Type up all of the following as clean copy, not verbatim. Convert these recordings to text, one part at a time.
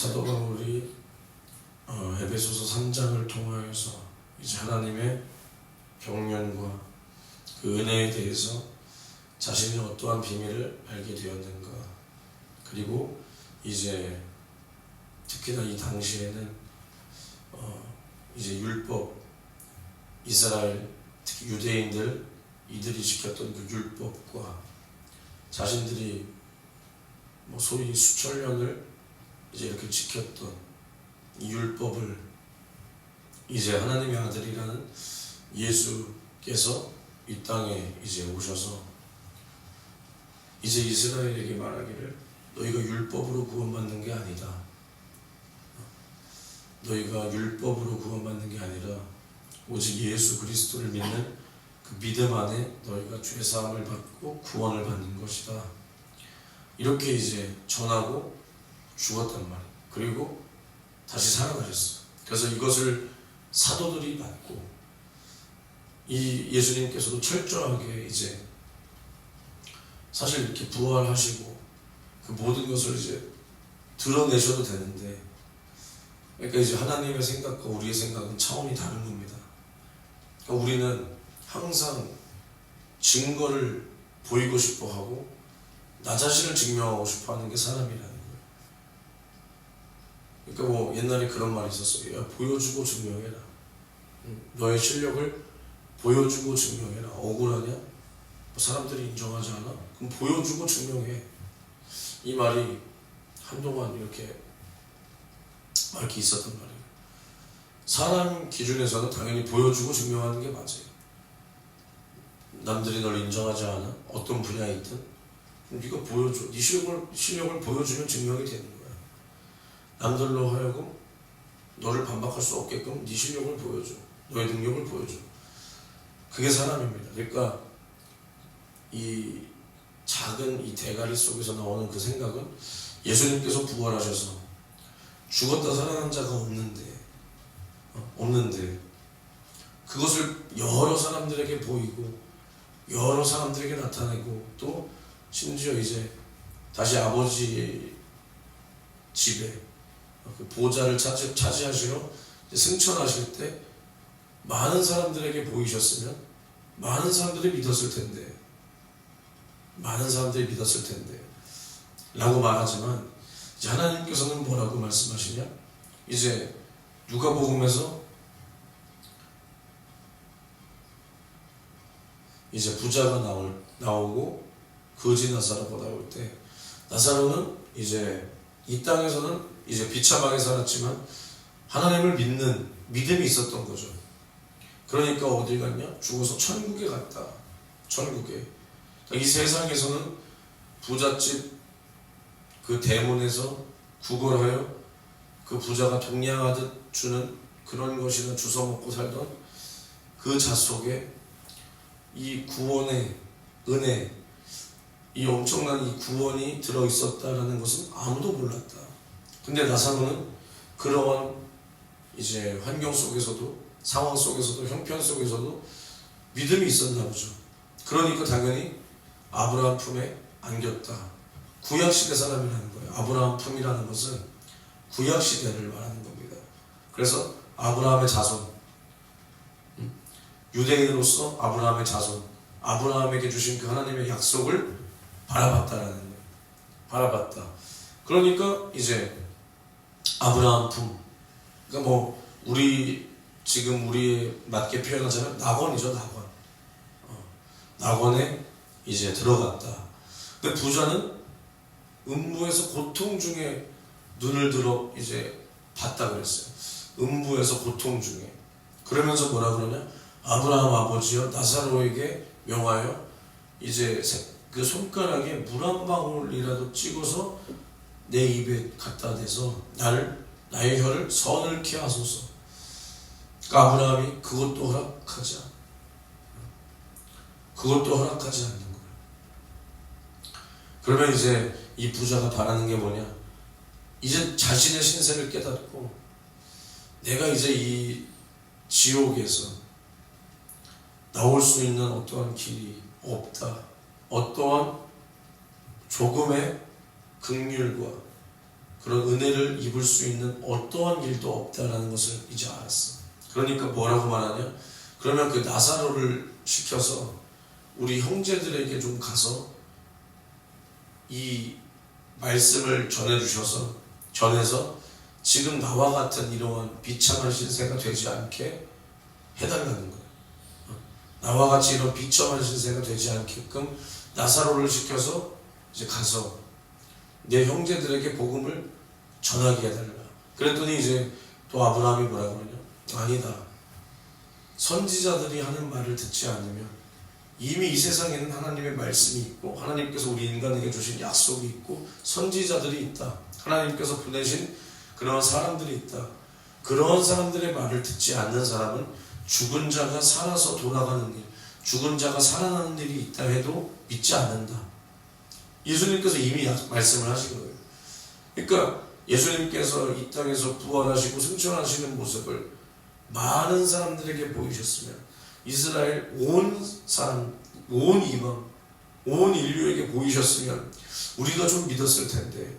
사도 바울이 에베소서 3장을 통하여서 이제 하나님의 경륜과 그 은혜에 대해서 자신이 어떠한 비밀을 알게 되었는가, 그리고 이제 특히나 이 당시에는 이제 율법, 이스라엘 특히 유대인들 이들이 지켰던 그 율법과 자신들이 소위 수천 년을 이제 이렇게 지켰던 이 율법을 이제 하나님의 아들이라는 예수께서 이 땅에 이제 오셔서 이제 이스라엘에게 말하기를 너희가 율법으로 구원받는 게 아니다. 너희가 율법으로 구원받는 게 아니라 오직 예수 그리스도를 믿는 그 믿음 안에 너희가 죄사함을 받고 구원을 받는 것이다. 이렇게 이제 전하고 죽었단 말이에요. 그리고 다시 살아나셨어요. 그래서 이것을 사도들이 받고 이 예수님께서도 철저하게 이제 사실 이렇게 부활하시고 그 모든 것을 이제 드러내셔도 되는데, 그러니까 이제 하나님의 생각과 우리의 생각은 차원이 다른 겁니다. 그러니까 우리는 항상 증거를 보이고 싶어 하고 나 자신을 증명하고 싶어 하는 게 사람이라는 거예요. 그러니까 옛날에 그런 말이 있었어요. 야, 보여주고 증명해라. 너의 실력을 보여주고 증명해라. 억울하냐? 사람들이 인정하지 않아? 그럼 보여주고 증명해. 이 말이 한동안 이렇게 있었단 말이에요. 사람 기준에서는 당연히 보여주고 증명하는 게 맞아요. 남들이 널 인정하지 않아? 어떤 분야에 있든 네가 보여줘. 네 실력을 보여주면 증명이 되는 거야. 남들로 하여금 너를 반박할 수 없게끔 네 실력을 보여줘. 너의 능력을 보여줘. 그게 사람입니다. 그러니까 이 작은 이 대가리 속에서 나오는 그 생각은 예수님께서 부활하셔서 죽었다 살아난 자가 없는데 그것을 여러 사람들에게 보이고 여러 사람들에게 나타내고 또 심지어 이제 다시 아버지 집에 그 보좌를 차지하시러 승천하실 때 많은 사람들에게 보이셨으면 많은 사람들이 믿었을 텐데 라고 말하지만, 이제 하나님께서는 뭐라고 말씀하시냐? 이제 누가복음에서 이제 부자가 나오고 거지 나사로가 나올 때, 나사로는 이제 이 땅에서는 이제 비참하게 살았지만 하나님을 믿는 믿음이 있었던 거죠. 그러니까 어디 갔냐? 죽어서 천국에 갔다. 천국에. 이 세상에서는 부잣집 그 대문에서 구걸하여 그 부자가 동냥하듯 주는 그런 것이나 주워 먹고 살던 그 자 속에 이 구원의 은혜, 이 엄청난 이 구원이 들어있었다라는 것은 아무도 몰랐다. 근데 나사로는 그러한 이제 환경 속에서도, 상황 속에서도, 형편 속에서도 믿음이 있었나 보죠. 그러니까 당연히 아브라함 품에 안겼다. 구약시대 사람이라는 거예요. 아브라함 품이라는 것은 구약시대를 말하는 겁니다. 그래서 아브라함의 자손, 유대인으로서 아브라함의 자손, 아브라함에게 주신 그 하나님의 약속을 바라봤다라는 거예요. 바라봤다. 그러니까 이제 아브라함 품, 그러니까 지금 우리에 맞게 표현하자면 낙원이죠, 낙원. 낙원에 이제 들어갔다. 근데 부자는 음부에서 고통 중에 눈을 들어 이제 봤다 그랬어요. 음부에서 고통 중에. 그러면서 뭐라 그러냐? 아브라함 아버지여 나사로에게 명하여 이제 그 손가락에 물 한 방울이라도 찍어서 내 입에 갖다 대서 나의 혀를 서늘케 하소서. 그러니까 아브라함이 그것도 허락하지 않는 거예요. 그러면 이제 이 부자가 바라는 게 뭐냐? 이제 자신의 신세를 깨닫고 내가 이제 이 지옥에서 나올 수 있는 어떠한 길이 없다. 어떠한 조금의 긍휼과 그런 은혜를 입을 수 있는 어떠한 일도 없다라는 것을 이제 알았어. 그러니까 뭐라고 말하냐? 그러면 그 나사로를 시켜서 우리 형제들에게 좀 가서 이 말씀을 전해서 지금 나와 같은 이러한 비참한 신세가 되지 않게 해달라는 거예요. 나와 같이 이런 비참한 신세가 되지 않게끔 나사로를 시켜서 이제 가서 내 형제들에게 복음을 전하게 해달라. 그랬더니 이제 또 아브라함이 뭐라고 그러냐? 아니다. 선지자들이 하는 말을 듣지 않으면 이미 이 세상에는 하나님의 말씀이 있고 하나님께서 우리 인간에게 주신 약속이 있고 선지자들이 있다. 하나님께서 보내신 그런 사람들이 있다. 그런 사람들의 말을 듣지 않는 사람은 죽은 자가 살아서 돌아가는 일, 죽은 자가 살아나는 일이 있다 해도 믿지 않는다. 예수님께서 이미 말씀을 하신 거예요. 그러니까 예수님께서 이 땅에서 부활하시고 승천하시는 모습을 많은 사람들에게 보이셨으면 이스라엘 온 사람, 온 이방, 온 인류에게 보이셨으면 우리가 좀 믿었을 텐데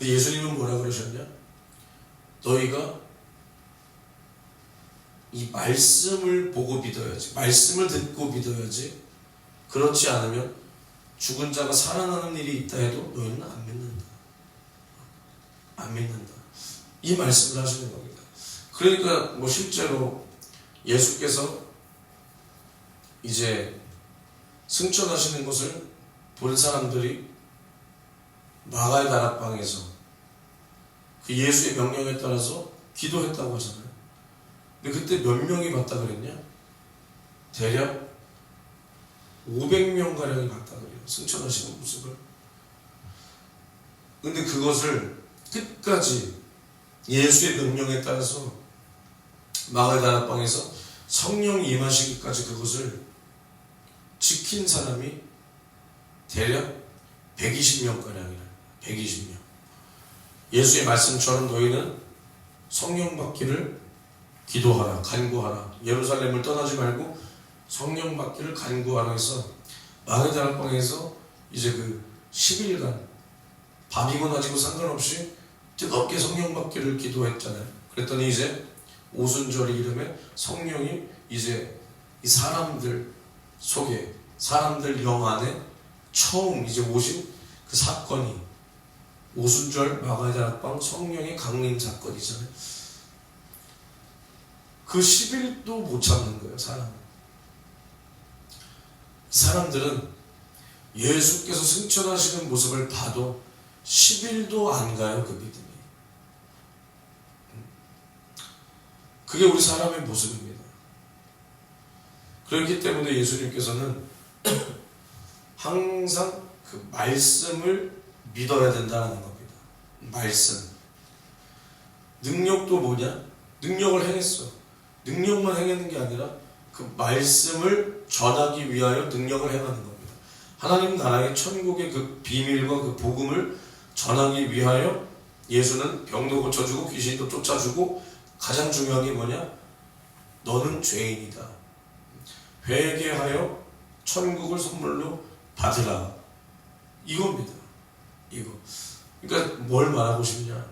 예수님은 뭐라 그러셨냐? 너희가 이 말씀을 보고 믿어야지, 말씀을 듣고 믿어야지. 그렇지 않으면 죽은 자가 살아나는 일이 있다 해도 너희는 안 믿는다. 안 믿는다. 이 말씀을 하시는 겁니다. 그러니까 뭐 실제로 예수께서 이제 승천하시는 것을 본 사람들이 마가의 다락방에서 그 예수의 명령에 따라서 기도했다고 하잖아요. 근데 그때 몇 명이 봤다 그랬냐? 대략 500명가량이 봤다 그래요. 승천하시는 모습을. 근데 그것을 끝까지 예수의 명령에 따라서 마가의 다락방에서 성령이 임하시기까지 그것을 지킨 사람이 대략 120명가량이라. 120명. 예수의 말씀처럼 너희는 성령 받기를 기도하라, 간구하라. 예루살렘을 떠나지 말고 성령 받기를 간구하라 해서 마가의 다락방에서 이제 그 10일간 밤이고 낮이고 상관없이 뜨겁게 성령 받기를 기도했잖아요. 그랬더니 이제 오순절 이름에 성령이 이제 이 사람들 속에, 사람들 영 안에 처음 이제 오신 그 사건이 오순절 마가의 다락방 성령의 강림 사건이잖아요. 그 10일도 못 참는 거예요, 사람들은 예수께서 승천하시는 모습을 봐도 10일도 안 가요, 그 믿음이. 그게 우리 사람의 모습입니다. 그렇기 때문에 예수님께서는 항상 그 말씀을 믿어야 된다는 겁니다. 말씀. 능력도 뭐냐? 능력을 행했어. 능력만 행하는 게 아니라 그 말씀을 전하기 위하여 능력을 행하는 겁니다. 하나님 나라의 천국의 그 비밀과 그 복음을 전하기 위하여 예수는 병도 고쳐주고 귀신도 쫓아주고 가장 중요한 게 뭐냐? 너는 죄인이다. 회개하여 천국을 선물로 받으라. 이겁니다. 이거. 그러니까 뭘 말하고 싶냐?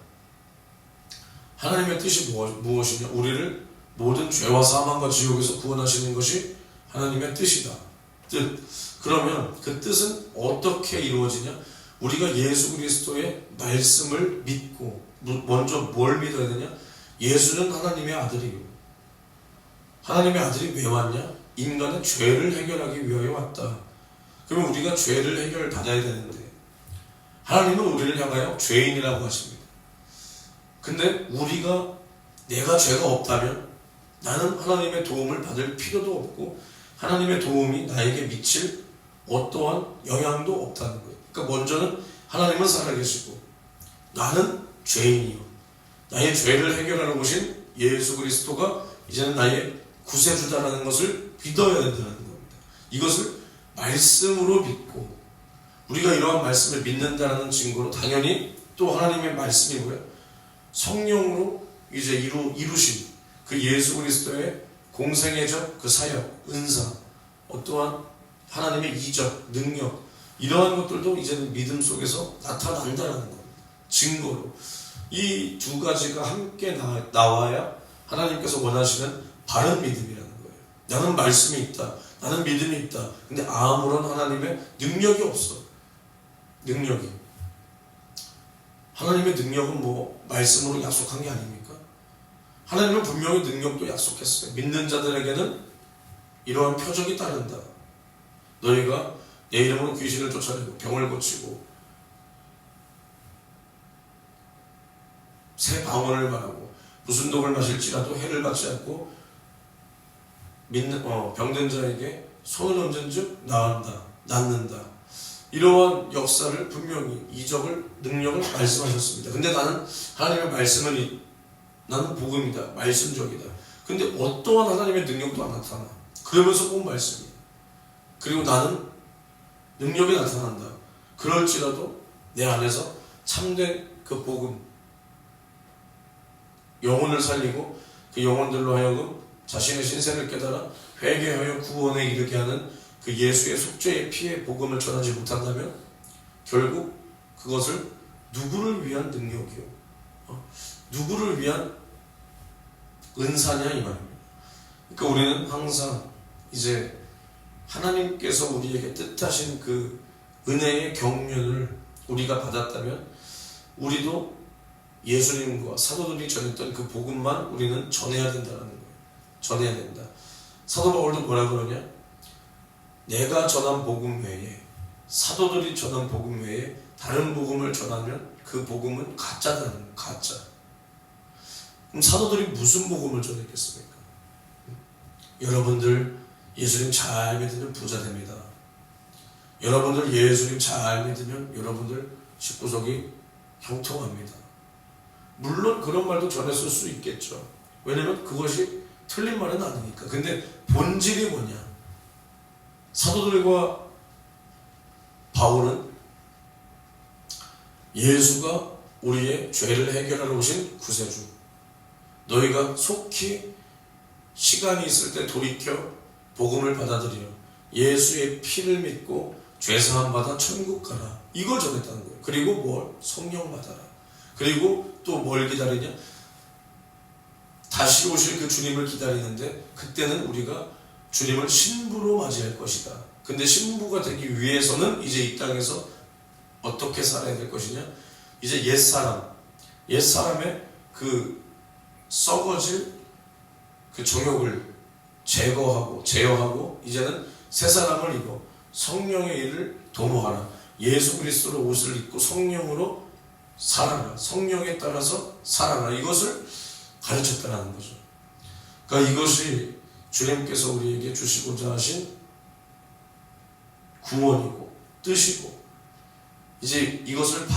하나님의 뜻이 무엇이냐? 우리를 모든 죄와 사망과 지옥에서 구원하시는 것이 하나님의 뜻이다. 뜻. 그러면 그 뜻은 어떻게 이루어지냐? 우리가 예수 그리스도의 말씀을 믿고 먼저 뭘 믿어야 되냐? 예수는 하나님의 아들이고 하나님의 아들이 왜 왔냐? 인간의 죄를 해결하기 위하여 왔다. 그러면 우리가 죄를 해결받아야 되는데 하나님은 우리를 향하여 죄인이라고 하십니다. 근데 내가 죄가 없다면 나는 하나님의 도움을 받을 필요도 없고 하나님의 도움이 나에게 미칠 어떠한 영향도 없다는 거예요. 그러니까 먼저는 하나님은 살아계시고 나는 죄인이요. 나의 죄를 해결하러 오신 예수 그리스도가 이제는 나의 구세주다라는 것을 믿어야 된다는 겁니다. 이것을 말씀으로 믿고 우리가 이러한 말씀을 믿는다는 증거로 당연히 또 하나님의 말씀이 뭐예요? 성령으로 이제 이루신 그 예수 그리스도의 공생애적 그 사역, 은사, 어떠한 하나님의 이적, 능력, 이러한 것들도 이제는 믿음 속에서 나타난다는 겁니다. 증거로. 이 두 가지가 함께 나와야 하나님께서 원하시는 바른 믿음이라는 거예요. 나는 말씀이 있다. 나는 믿음이 있다. 근데 아무런 하나님의 능력이 없어. 능력이. 하나님의 능력은 뭐 말씀으로 약속한 게 아닙니까? 하나님은 분명히 능력도 약속했어요. 믿는 자들에게는 이러한 표적이 따른다. 너희가 내 이름으로 귀신을 쫓아내고 병을 고치고 새 방언을 말하고 무슨 독을 마실지라도 해를 받지 않고 병든 자에게 손을 얹은즉 낫는다. 이러한 역사를 분명히 이적을 능력을 말씀하셨습니다. 근데 나는 하나님의 말씀은 나는 복음이다. 말씀적이다. 근데 어떠한 하나님의 능력도 안 나타나. 그러면서 꼭 말씀이다. 그리고 나는 능력이 나타난다. 그럴지라도 내 안에서 참된 그 복음, 영혼을 살리고 그 영혼들로 하여금 자신의 신세를 깨달아 회개하여 구원에 이르게 하는 그 예수의 속죄의 피의 복음을 전하지 못한다면 결국 그것을 누구를 위한 능력이요? 누구를 위한 은사냐 이 말입니다. 그러니까 우리는 항상 이제 하나님께서 우리에게 뜻하신 그 은혜의 경륜을 우리가 받았다면 우리도 예수님과 사도들이 전했던 그 복음만 우리는 전해야 된다는 거예요. 전해야 된다. 사도 바울도 뭐라 그러냐? 내가 전한 복음 외에 사도들이 전한 복음 외에 다른 복음을 전하면 그 복음은 가짜다는 거예요. 가짜. 그럼 사도들이 무슨 복음을 전했겠습니까? 여러분들 예수님 잘 믿으면 부자 됩니다. 여러분들 예수님 잘 믿으면 여러분들 집구석이 형통합니다. 물론 그런 말도 전했을 수 있겠죠. 왜냐면 그것이 틀린 말은 아니니까. 근데 본질이 뭐냐? 사도들과 바울은 예수가 우리의 죄를 해결하러 오신 구세주. 너희가 속히 시간이 있을 때 돌이켜 복음을 받아들여 예수의 피를 믿고 죄사함 받아 천국 가라. 이걸 전했다는 거예요. 그리고 뭘? 성령 받아라. 그리고 또 뭘 기다리냐? 다시 오실 그 주님을 기다리는데 그때는 우리가 주님을 신부로 맞이할 것이다. 근데 신부가 되기 위해서는 이제 이 땅에서 어떻게 살아야 될 것이냐? 이제 옛사람의 그 썩어질 그 정욕을 제어하고 이제는 새 사람을 입어 성령의 일을 도모하라. 예수 그리스도로 옷을 입고 성령으로 살아라. 성령에 따라서 살아라. 이것을 가르쳤다는 거죠. 그러니까 이것이 주님께서 우리에게 주시고자 하신 구원이고 뜻이고 이제 이것을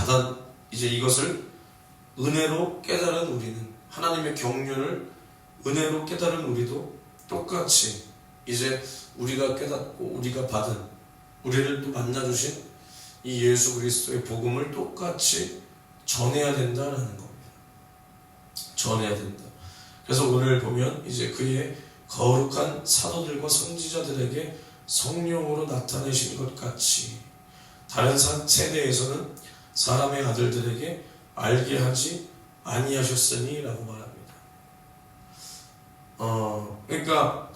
은혜로 깨달은 우리는 하나님의 경륜을 은혜로 깨달은 우리도 똑같이 이제 우리가 깨닫고 우리가 받은 우리를 또 만나주신 이 예수 그리스도의 복음을 똑같이 전해야 된다라는 겁니다. 전해야 된다. 그래서 오늘 보면 이제 그의 거룩한 사도들과 선지자들에게 성령으로 나타내신 것 같이 다른 세대에서는 사람의 아들들에게 알게 하지 아니하셨으니 라고 말합니다. 그러니까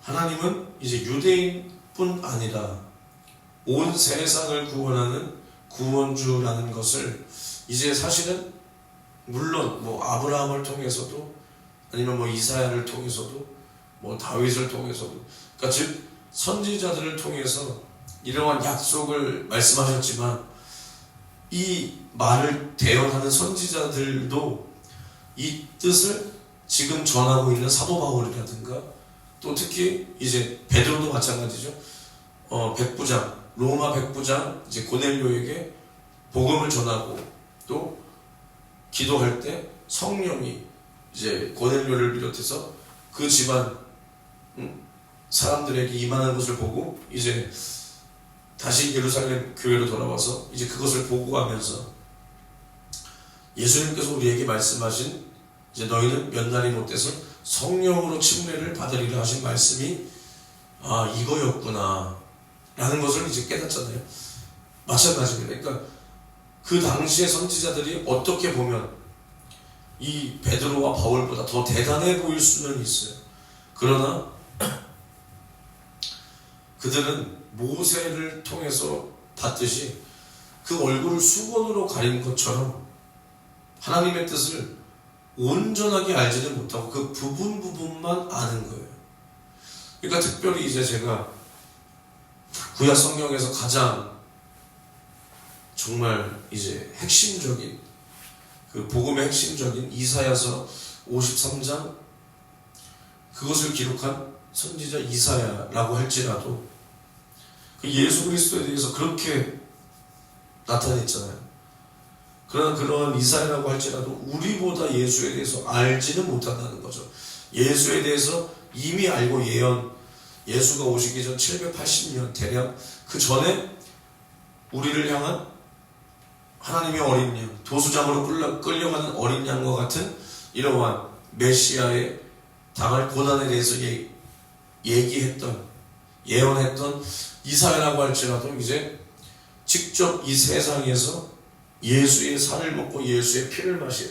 하나님은 이제 유대인뿐 아니라 온 세상을 구원하는 구원주라는 것을 이제 사실은 물론 뭐 아브라함을 통해서도 아니면 뭐 이사야를 통해서도 뭐 다윗을 통해서도 그러니까 즉 선지자들을 통해서 이러한 약속을 말씀하셨지만 이 말을 대언하는 선지자들도 이 뜻을 지금 전하고 있는 사도 바울이라든가 또 특히 이제 베드로도 마찬가지죠. 백부장 로마 백부장 이제 고넬료에게 복음을 전하고 또 기도할 때 성령이 이제 고넬료를 비롯해서 그 집안 사람들에게 임하는 것을 보고 이제 다시 예루살렘 교회로 돌아와서 이제 그것을 보고하면서 예수님께서 우리에게 말씀하신 이제 너희는 몇 날이 못돼서 성령으로 침례를 받으리라 하신 말씀이 이거였구나 라는 것을 이제 깨닫잖아요. 마찬가지입니다. 그러니까 그 당시의 선지자들이 어떻게 보면 이 베드로와 바울보다 더 대단해 보일 수는 있어요. 그러나 그들은 모세를 통해서 봤듯이 그 얼굴을 수건으로 가린 것처럼 하나님의 뜻을 온전하게 알지는 못하고 그 부분만 아는 거예요. 그러니까 특별히 이제 제가 구약 성경에서 가장 정말 이제 핵심적인 그 복음의 핵심적인 이사야서 53장 그것을 기록한 선지자 이사야라고 할지라도 그 예수 그리스도에 대해서 그렇게 나타냈잖아요. 그러나 그런 이사야라고 할지라도 우리보다 예수에 대해서 알지는 못한다는 거죠. 예수에 대해서 이미 알고 예수가 오시기 전 780년 대략 그 전에 우리를 향한 하나님의 어린 양, 도수장으로 끌려가는 어린 양과 같은 이러한 메시아의 당할 고난에 대해서 얘기했던, 예언했던 이사야라고 할지라도 이제 직접 이 세상에서 예수의 살을 먹고 예수의 피를 마신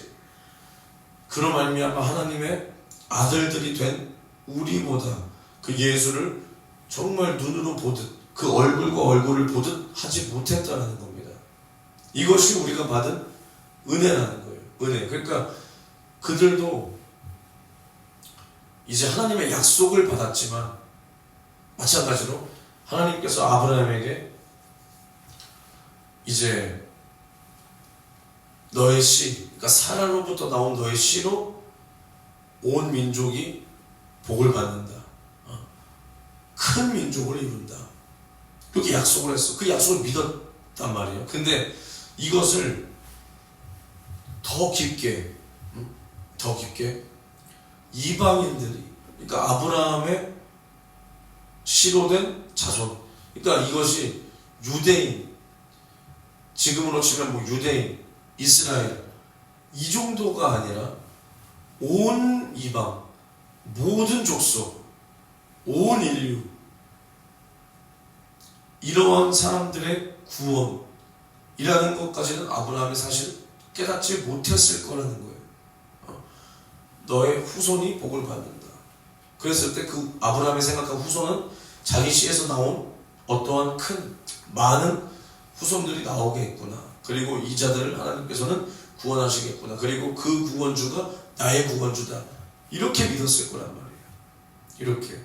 그로 말미암아 하나님의 아들들이 된 우리보다 그 예수를 정말 눈으로 보듯 그 얼굴과 얼굴을 보듯 하지 못했다는 겁니다. 이것이 우리가 받은 은혜라는 거예요. 은혜. 그러니까 그들도 이제 하나님의 약속을 받았지만 마찬가지로 하나님께서 아브라함에게 이제 너의 씨, 그러니까 사라로부터 나온 너의 씨로 온 민족이 복을 받는다. 큰 민족을 이룬다. 그렇게 약속을 했어. 그 약속을 믿었단 말이에요. 근데 이것을 더 깊게 이방인들이, 그러니까 아브라함의 씨로 된 자손, 그러니까 이것이 유대인, 지금으로 치면 뭐 유대인, 이스라엘 이 정도가 아니라 온 이방, 모든 족속, 온 인류, 이러한 사람들의 구원이라는 것까지는 아브라함이 사실 깨닫지 못했을 거라는 거예요. 너의 후손이 복을 받는다. 그랬을 때 그 아브라함이 생각한 후손은 자기 씨에서 나온 어떠한 많은 후손들이 나오겠구나. 그리고 이 자들을 하나님께서는 구원하시겠구나. 그리고 그 구원주가 나의 구원주다. 이렇게 믿었을 거란 말이에요. 이렇게.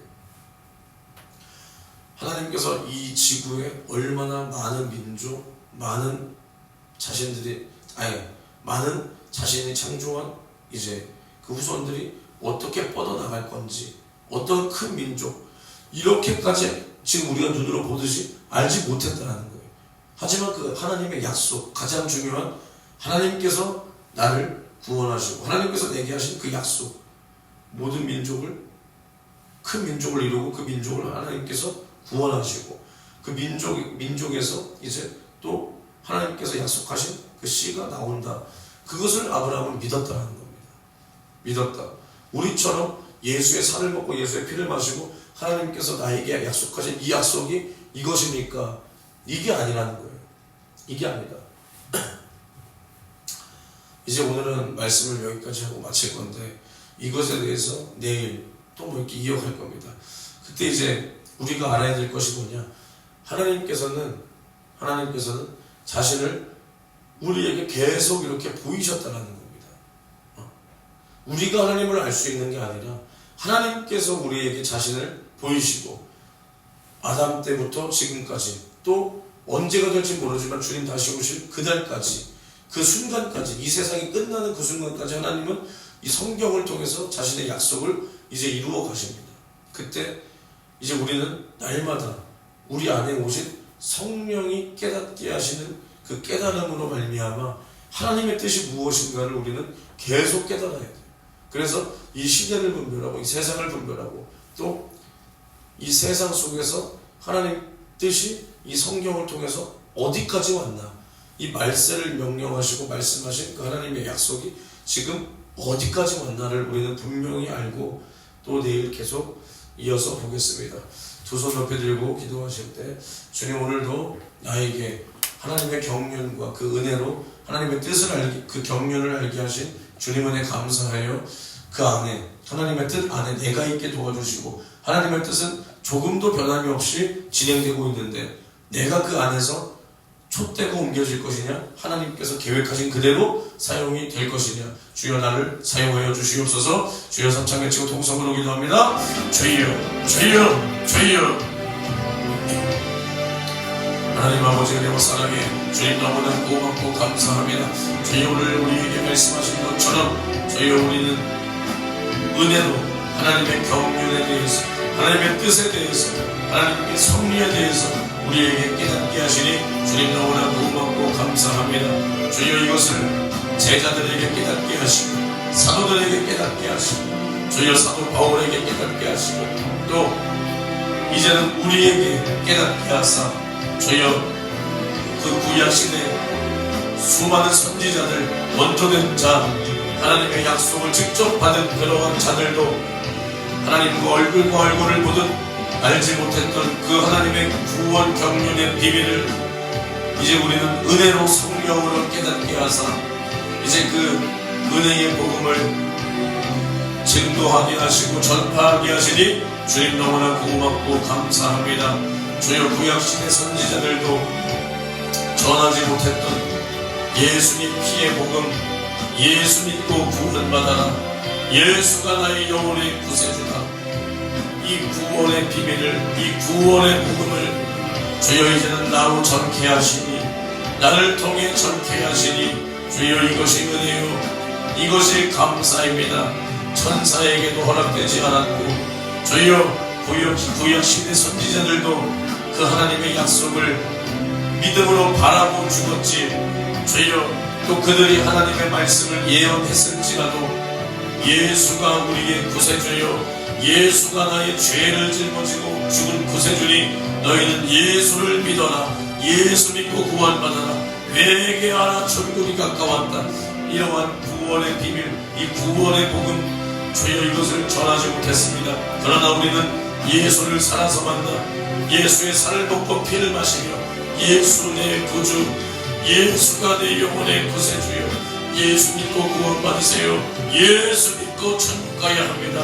하나님께서 이 지구에 얼마나 많은 민족, 많은 자신이 창조한 이제 그 후손들이 어떻게 뻗어나갈 건지, 어떤 큰 민족, 이렇게까지 지금 우리가 눈으로 보듯이 알지 못했다는 거예요. 하지만 그 하나님의 약속, 가장 중요한 하나님께서 나를 구원하시고 하나님께서 내게 하신 그 약속, 모든 민족을, 큰 민족을 이루고 그 민족을 하나님께서 구원하시고 그 민족에서 이제 또 하나님께서 약속하신 그 씨가 나온다. 그것을 아브라함은 믿었다는 겁니다. 믿었다. 우리처럼 예수의 살을 먹고 예수의 피를 마시고 하나님께서 나에게 약속하신 이 약속이 이것입니까? 이게 아니라는 거예요. 이게 아니다. 이제 오늘은 말씀을 여기까지 하고 마칠 건데 이것에 대해서 내일 또 뭐 이렇게 이어갈 겁니다. 그때 이제 우리가 알아야 될 것이 뭐냐? 하나님께서는 자신을 우리에게 계속 이렇게 보이셨다는 겁니다. 우리가 하나님을 알 수 있는 게 아니라 하나님께서 우리에게 자신을 보이시고 아담 때부터 지금까지 또 언제가 될지 모르지만 주님 다시 오실 그날까지, 그 순간까지, 이 세상이 끝나는 그 순간까지 하나님은 이 성경을 통해서 자신의 약속을 이제 이루어 가십니다. 그때 이제 우리는 날마다 우리 안에 오신 성령이 깨닫게 하시는 그 깨달음으로 말미암아 하나님의 뜻이 무엇인가를 우리는 계속 깨달아야 돼요. 그래서 이 시대를 분별하고 이 세상을 분별하고 또 이 세상 속에서 하나님 뜻이 이 성경을 통해서 어디까지 왔나, 이 말세를 명령하시고 말씀하신 그 하나님의 약속이 지금 어디까지 왔나를 우리는 분명히 알고 또 내일 계속 이어서 보겠습니다. 두 손 높이 들고 기도하실 때 주님 오늘도 나에게 하나님의 경륜과 그 은혜로 하나님의 뜻을 알게, 그 경륜을 알게 하신 주님 은혜 감사하여 그 안에, 하나님의 뜻 안에 내가 있게 도와주시고, 하나님의 뜻은 조금도 변함이 없이 진행되고 있는데 내가 그 안에서 촛대가 옮겨질 것이냐, 하나님께서 계획하신 그대로 사용이 될 것이냐. 주여 나를 사용하여 주시옵소서. 주여 삼창 외치고 통성으로 기도합니다. 주여 주여 주여. 하나님 아버지 은혜와 사랑에 주님 너무나 고맙고 감사합니다. 주여 오늘 우리에게 말씀하신 것처럼 주여 우리는 은혜로 하나님의 경륜에 대해서, 하나님의 뜻에 대해서, 하나님의 섭리에 대해서 우리에게 깨닫게 하시니 주님 너무나 고맙고 감사합니다. 주여 이것을 제자들에게 깨닫게 하시고, 사도들에게 깨닫게 하시고, 주여 사도 바울에게 깨닫게 하시고, 또 이제는 우리에게 깨닫게 하사 주여 그 구약시대 수많은 선지자들, 원조된 자, 하나님의 약속을 직접 받은 그러한 자들도 하나님과 얼굴과 얼굴을 보듯 알지 못했던 그 하나님의 구원 경륜의 비밀을 이제 우리는 은혜로 성령으로 깨닫게 하사 이제 그 은혜의 복음을 증거하게 하시고 전파하게 하시니 주님 너무나 고맙고 감사합니다. 주여 구약시대 선지자들도 전하지 못했던 예수님 피의 복음, 예수 믿고 구원받아라, 예수가 나의 영혼의 구세주다, 이 구원의 비밀을, 이 구원의 복음을 주여 이제는 나로 전케 하시니, 나를 통해 전케 하시니 주여 이것이 은혜요, 이것이 감사입니다. 천사에게도 허락되지 않았고 주여 구약시대 선지자들도 그 하나님의 약속을 믿음으로 바라고 죽었지. 주여 또 그들이 하나님의 말씀을 예언했을지라도 예수가 우리의 구세주요, 예수가 나의 죄를 짊어지고 죽은 구세주니 너희는 예수를 믿어라, 예수 믿고 구원받아라, 회개하라, 천국이 가까웠다. 이러한 구원의 비밀, 이 구원의 복음 주여 이것을 전하지 못했습니다. 그러나 우리는 예수를 살아서 만나 예수의 살을 먹고 피를 마시며 예수 내 구주, 예수가 내 영혼의 구세주요, 예수 믿고 구원받으세요, 예수 믿고 천국 가야 합니다.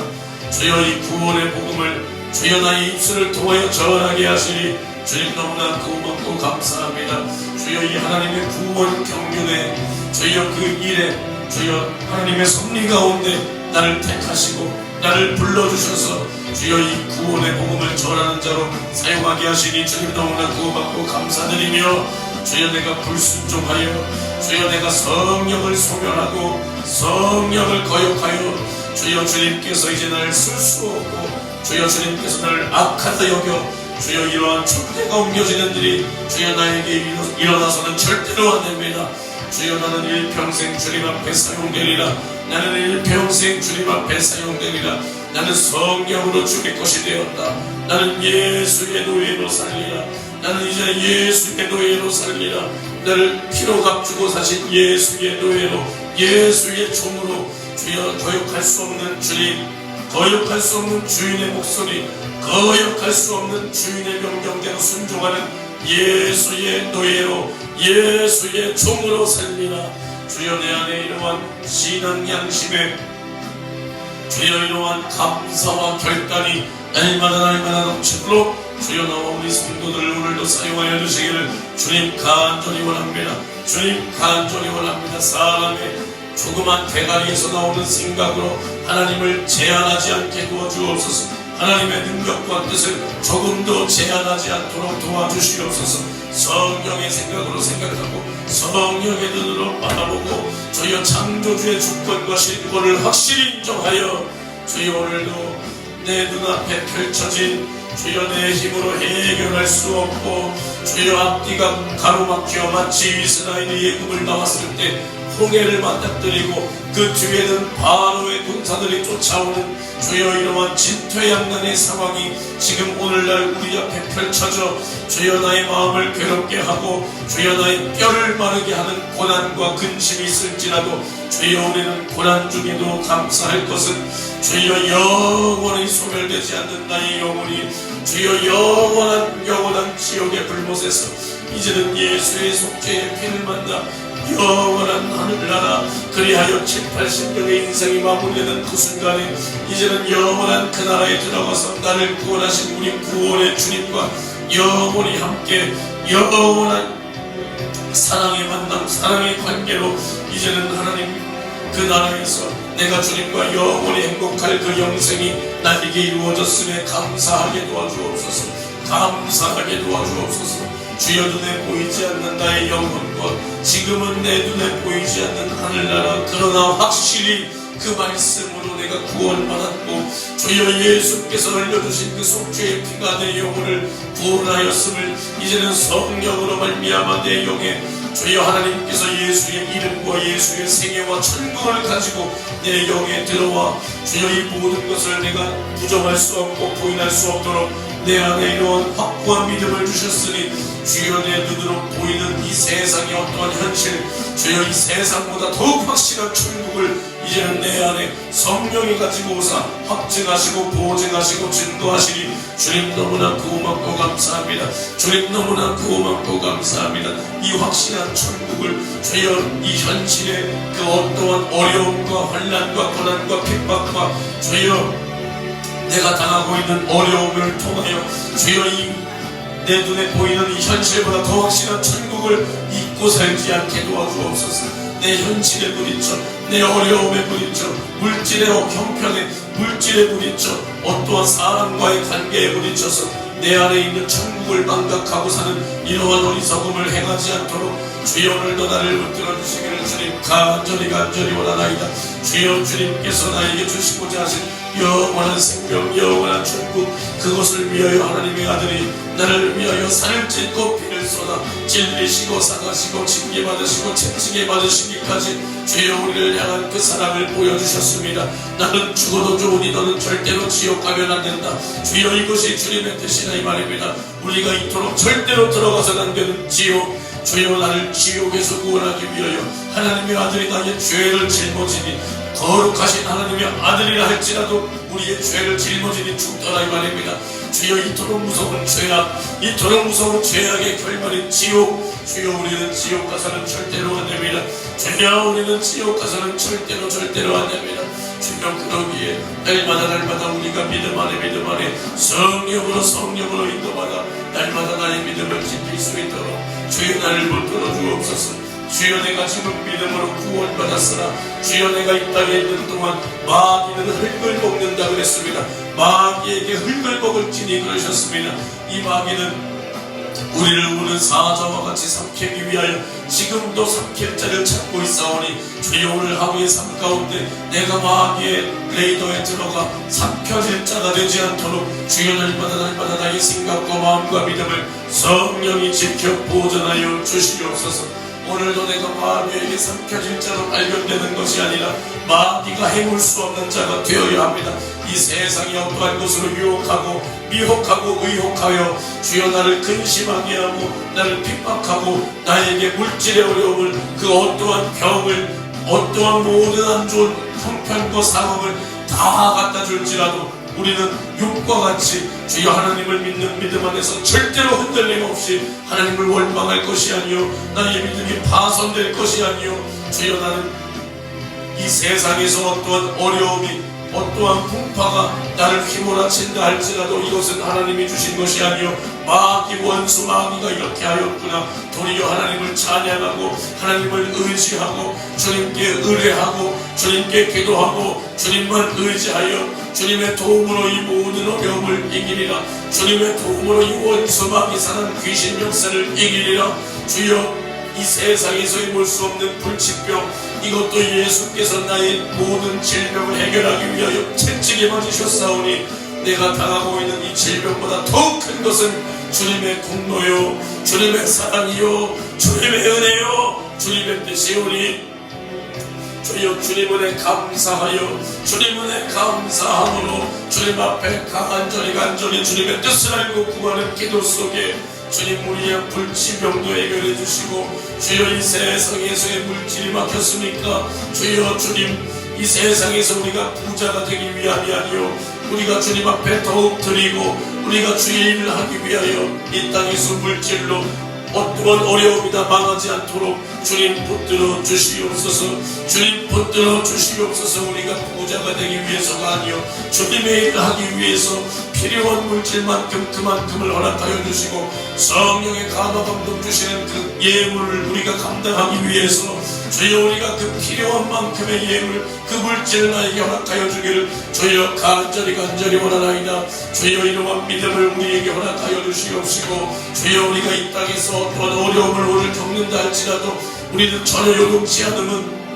주여 이 구원의 복음을 주여 나의 입술을 통하여 전하게 하시니 주님 너무나 고맙고 감사합니다. 주여 이 하나님의 구원 경륜에 주여 그 일에 주여 하나님의 섭리 가운데 나를 택하시고 나를 불러주셔서 주여 이 구원의 복음을 전하는 자로 사용하게 하시니 주님 너무나 고맙고 감사드리며 주여 내가 불순종하여 주여 내가 성령을 소멸하고 성령을 거역하여 주여 주님께서 이제 나를 쓸 수 없고 주여 주님께서 나를 악하다 여겨 주여 이러한 촛대가 옮겨지는 일이 주여 나에게 일어나서는 절대로 안 됩니다. 주여 나는 일평생 주님 앞에 사용되리라. 나는 일평생 주님 앞에 사용되리라. 나는 성령으로 죽일 것이 되었다. 나는 예수의 노예로 살리라. 나는 이제 예수의 노예로 살리라. 나를 피로 값주고 사신 예수의 노예로, 예수의 종으로 주여 거역할 수 없는 주님, 거역할 수 없는 주인의 목소리, 거역할 수 없는 주인의 명령대로 순종하는 예수의 노예로, 예수의 종으로 살리라. 주여 내 안에 이러한 신앙 양심에 주여 이러한 감사와 결단이 날마다 넘치도록 주여 나와 우리 성도들을 오늘도 사용하여 주시기를 주님 간절히 원합니다. 주님 간절히 원합니다. 사람의 조그만 대가리에서 나오는 생각으로 하나님을 제한하지 않게 도와주옵소서. 하나님의 능력과 뜻을 조금도 제한하지 않도록 도와주시옵소서. 성령의 생각으로 생각하고 성령의 눈으로 바라보고 주여 창조주의 주권과 실권을 확실히 인정하여 주여 오늘도 내 눈앞에 펼쳐진 주여 내 힘으로 해결할 수 없고 주여 앞뒤가 가로막혀 마치 이스라엘이 애굽을 나왔을 때 홍해를 맞닥뜨리고 그 뒤에는 바로의 군사들이 쫓아오는 주여 이러한 진퇴양난의 상황이 지금 오늘날 우리 앞에 펼쳐져 주여 나의 마음을 괴롭게 하고 주여 나의 뼈를 마르게 하는 고난과 근심이 있을지라도 주여 우리는 고난 중에도 감사할 것은 주여 영원히 소멸되지 않는 나의 영혼이 주여 영원한 지옥의 불못에서 이제는 예수의 속죄의 피를 만나 영원한 하늘나라 그리하여 7, 80년의 인생이 마무리되는 그 순간에 이제는 영원한 그 나라에 들어가서 나를 구원하신 우리 구원의 주님과 영원히 함께 영원한 사랑의 만남, 사랑의 관계로 이제는 하나님 그 나라에서 내가 주님과 영원히 행복할 그 영생이 나에게 이루어졌음에 감사하게 도와주옵소서. 감사하게 도와주옵소서. 주여 눈에 보이지 않는 나의 영혼과 지금은 내 눈에 보이지 않는 하늘나라 그러나 확실히 그 말씀으로 내가 구원받았고 주여 예수께서 흘려주신 그 속죄의 피가 내 영혼을 구원하였음을 이제는 성령으로 말미암아 내 영에 주여 하나님께서 예수의 이름과 예수의 생애와 천국을 가지고 내 영에 들어와 주여 이 모든 것을 내가 부정할 수 없고 부인할 수 없도록 내 안에 이러한 확고한 믿음을 주셨으니 주여 내 눈으로 보이는 이 세상의 어떠한 현실 주여 이 세상보다 더욱 확실한 천국을 이제는 내 안에 성령이 가지고 오사 확증하시고 보증하시고 증거하시니 주님 너무나 고맙고 감사합니다. 주님 너무나 고맙고 감사합니다. 이 확실한 천국을 주여 이 현실의 그 어떠한 어려움과 환난과 고난과 핍박과 주여 내가 당하고 있는 어려움을 통하여 주여 이 내 눈에 보이는 이 현실보다 더 확실한 천국을 잊고 살지 않게 도와주옵소서. 내 현실에 부딪혀 내 어려움에 부딪혀 물질의 형편에 물질에 부딪혀 어떠한 사람과의 관계에 부딪혀서 내 안에 있는 천국을 망각하고 사는 이러한 어리석음을 행하지 않도록 주여 오늘도 나를 붙들어 주시기를 주님 간절히 원하나이다. 주여 주님께서 나에게 주시고자 하신 영원한 생명 영원한 천국 그것을 위하여 하나님의 아들이 나를 위하여 살을 찢고 피를 쏟아 찔리시고 상하시고 징계받으시고 채찍에 맞으시기까지 주여 우리를 향한 그 사랑을 보여주셨습니다. 나는 죽어도 좋으니 너는 절대로 지옥 가면 안 된다. 주여 이것이 주님의 뜻이다 이 말입니다. 우리가 이토록 절대로 들어가서는 안 되는 지옥 주여 나를 지옥에서 구원하기 위하여 하나님의 아들이 나의 죄를 짊어지니 거룩하신 하나님의 아들이라 할지라도 우리의 죄를 짊어지니 죽더라 이 말입니다. 주여 이토록 무서운 죄악 이토록 무서운 죄악의 결말인 지옥 주여 우리는 지옥 가서는 절대로 안 됩니다. 주여 우리는 지옥 가서는 절대로 안 됩니다. 주여 그러기에 날마다 우리가 믿음 안에 성령으로 인도받아 날마다 나의 믿음을 지킬 수 있도록 주여 나를 붙들어 주옵소서. 주여 내가 지금 믿음으로 구원받았으나 주여 내가 이 땅에 있는 동안 마귀는 흙을 먹는다 그랬습니다. 마귀에게 흙을 먹을지니 그러셨습니다. 이 마귀는 우리를 우는 사자와 같이 삼키기 위하여 지금도 삼킬 자를 찾고 있사오니 주여 오늘 하루의 삶 가운데 내가 마귀의 레이더에 들어가 삼켜질 자가 되지 않도록 주여 날마다 나의 생각과 마음과 믿음을 성령이 지켜 보존하여 주시옵소서. 오늘도 내가 마귀에게 삼켜질 자로 발견되는 것이 아니라 마귀가 해물 수 없는 자가 되어야 합니다. 이 세상이 어떠한 것으로 유혹하고 미혹하고 의혹하여 주여 나를 근심하게 하고 나를 핍박하고 나에게 물질의 어려움을 그 어떠한 병을 어떠한 모든 안 좋은 형편과 상황을 다 갖다 줄지라도 우리는 육과 같이 주여 하나님을 믿는 믿음 안에서 절대로 흔들림 없이 하나님을 원망할 것이 아니요 나의 믿음이 파손될 것이 아니요 주여 나는 이 세상에서 어떠한 어려움이 어떠한 풍파가 나를 휘몰아친다 할지라도 이것은 하나님이 주신 것이 아니요 마귀 원수 마귀가 이렇게 하였구나. 도리어 하나님을 찬양하고 하나님을 의지하고 주님께 의뢰하고 주님께 기도하고 주님만 의지하여 주님의 도움으로 이 모든 어려움을 이기리라. 주님의 도움으로 이 원수 마귀 사는 귀신 역사를 이기리라. 주여 이 세상에서 볼 수 없는 불치병 이것도 예수께서 나의 모든 질병을 해결하기 위하여 채찍에 맞으셨사오니 내가 당하고 있는 이 질병보다 더욱 큰 것은 주님의 공로요 주님의 사랑이요 주님의 은혜요 주님의 뜻이오니 주여 주님 은혜 감사하여 주님 은혜 감사함으로 주님 앞에 간절히 주님의 뜻을 알고 구하는 기도 속에 주님 우리의 불치병도 해결해 주시고 주여 이 세상에서의 물질이 막혔습니까? 주여 주님 이 세상에서 우리가 부자가 되기 위함이 아니요 우리가 주님 앞에 더욱 드리고 우리가 주의 일을 하기 위하여 이 땅에서 물질로 어떠한 어려움이다 망하지 않도록 주님 붙들어 주시옵소서. 주님 붙들어 주시옵소서. 우리가 부자가 되기 위해서가 아니요 주님의 일을 하기 위해서 필요한 물질만큼 그만큼을 허락하여 주시고 성령의 감화 감동 주시는 그 예물을 우리가 감당하기 위해서 주여 우리가 그 필요한 만큼의 예물 그 물질을 나에게 허락하여 주기를 주여 간절히 원하나이다. 주여 이러한 믿음을 우리에게 허락하여 주시옵시고 주여 우리가 이 땅에서 어떤 어려움을 오늘 겪는다 할지라도 우리는 전혀 요동치 않으면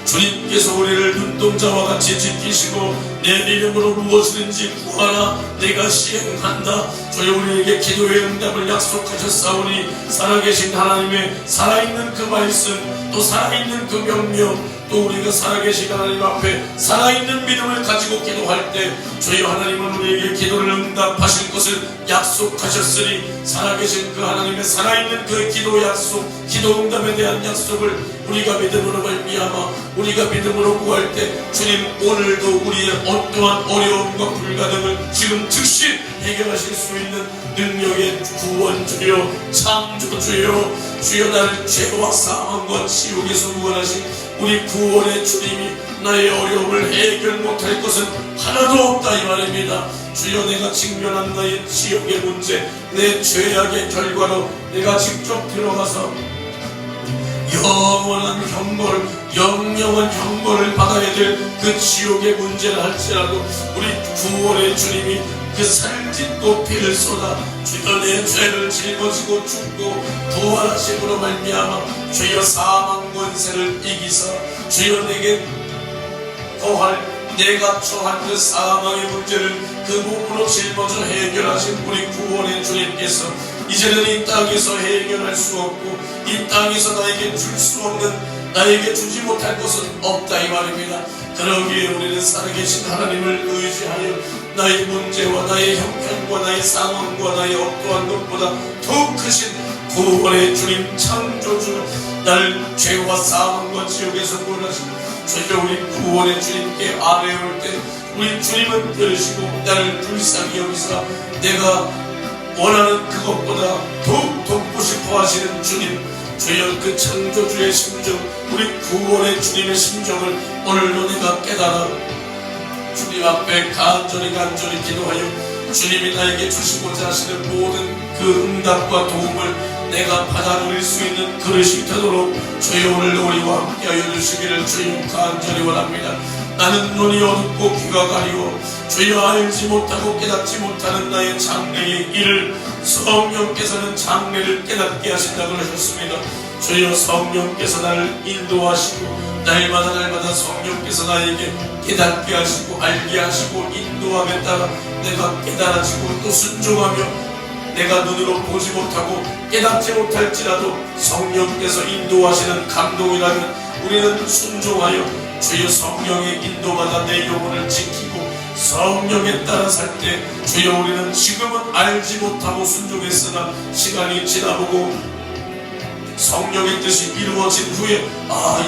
주님께서 우리를 눈동자와 같이 지키시고 내 이름으로 무엇이든지 구하라 내가 시행한다. 주여 우리에게 기도의 응답을 약속하셨사오니 살아계신 하나님의 살아있는 그 말씀 또 살아있는 그 명령 또 우리가 살아계신 하나님 앞에 살아있는 믿음을 가지고 기도할 때 주여 하나님은 우리에게 기도를 응답하실 것을 약속하셨으니 살아계신 그 하나님의 살아있는 그 기도 약속 기도 응답에 대한 약속을 우리가 믿음으로 말미암아 우리가 믿음으로 구할 때 주님 오늘도 우리의 어떠한 어려움과 불가능을 지금 즉시 해결하실 수 있는 능력의 구원주여 창조주여 주여 나를 죄와 사망과 지옥에서 구원하신 우리 구원의 주님이 나의 어려움을 해결 못할 것은 하나도 없다 이 말입니다. 주여 내가 직면한 나의 지옥의 문제 내 죄악의 결과로 내가 직접 들어가서 영원한 형벌 영영한 형벌을 받아야 될 그 지옥의 문제를 할지라도 우리 구원의 주님이 그 살을 찢고 피를 쏟아 주여 내 죄를 짊어지고 죽고 부활하심으로 말미암아 주여 사망 권세를 이기사 주여 내게 거할 내가 처한 그 사망의 문제를 그 몸으로 짊어져 해결하신 우리 구원의 주님께서 이제는 이 땅에서 해결할 수 없고 이 땅에서 나에게 줄 수 없는 나에게 주지 못할 것은 없다 이 말입니다. 그러기에 우리는 살아계신 하나님을 의지하여 나의 문제와 나의 형편과 나의 상황과 나의 어떠한 것보다 더욱 크신 구원의 주님 창조주 나를 죄와 사망과 지옥에서 구원하신 주여 우리 구원의 주님께 아뢰올 때 우리 주님은 들으시고 나를 불쌍히 여기사 내가 원하는 그것보다 더욱 돕고 싶어 하시는 주님 주여 그 창조주의 심정 우리 구원의 주님의 심정을 오늘도 내가 깨달아 주님 앞에 간절히 기도하여 주님이 나에게 주시고자 하시는 모든 그 응답과 도움을 내가 받아 누릴 수 있는 그릇이 되도록 주여 오늘 우리와 함께하여 주시기를 주여 간절히 원합니다. 나는 눈이 어둡고 귀가 가리고 주여 알지 못하고 깨닫지 못하는 나의 장래의 일을 성령께서는 장래를 깨닫게 하신다고 하셨습니다. 주여 성령께서 나를 인도하시고 날마다 성령께서 나에게 깨닫게 하시고 알게 하시고 인도함에 따라 내가 깨달아지고 또 순종하며 내가 눈으로 보지 못하고 깨닫지 못할지라도 성령께서 인도하시는 감동이라면 우리는 순종하여 주여 성령의 인도받아 내 영혼을 지키고 성령에 따라 살 때 주여 우리는 지금은 알지 못하고 순종했으나 시간이 지나보고 성령의 뜻이 이루어진 후에